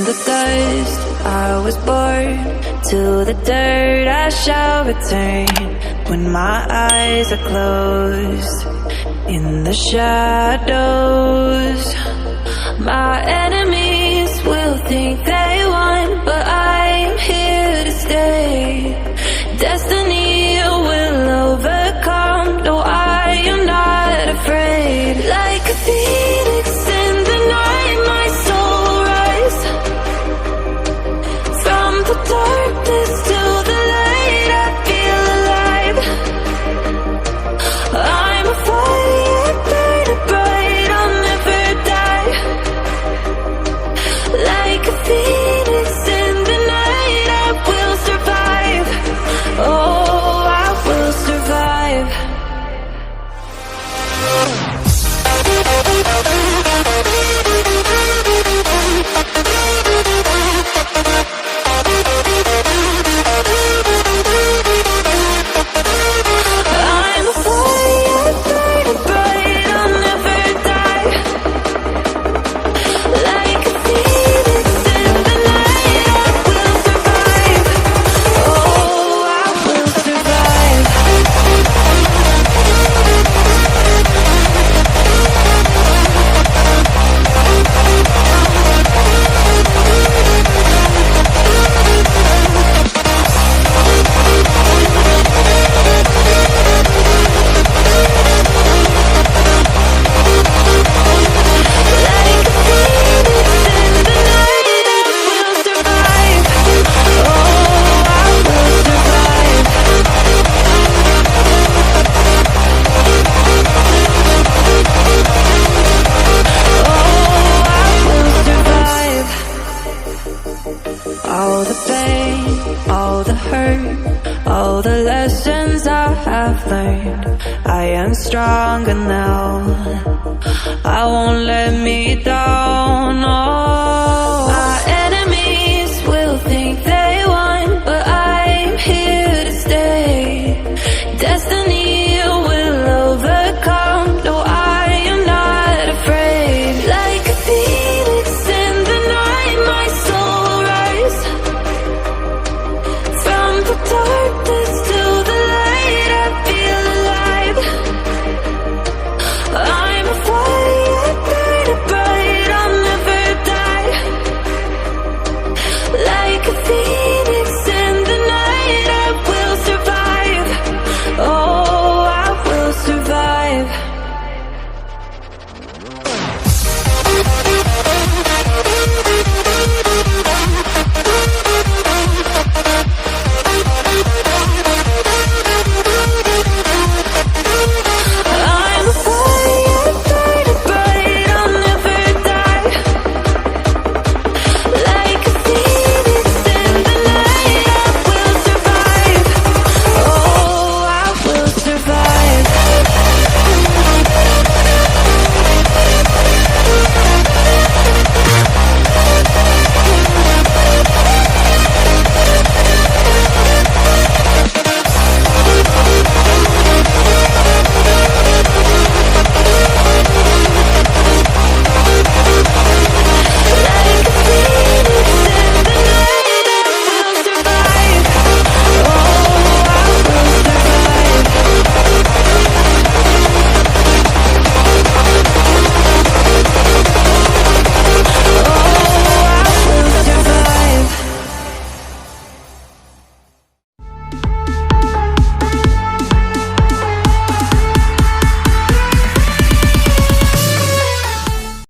the dust I was born, to the dirt I shall return. When my eyes are closed, in the shadows, my enemies will think they won, but I'm here to stay. Destiny will overcome, no, I am not afraid. Like a phoenix in the night, my soul rise. From the darkness to the light, I feel alive. I'm a fire, burning bright, I'll never die. Like a phoenix in the night, I will survive. Oh, I will survive. I'm a fire, burning bright, I'll never die. Like a phoenix in the night, I will survive. Oh, I will survive. All the pain, all the hurt, all the lessons I have learned, I am stronger now. I won't let me down.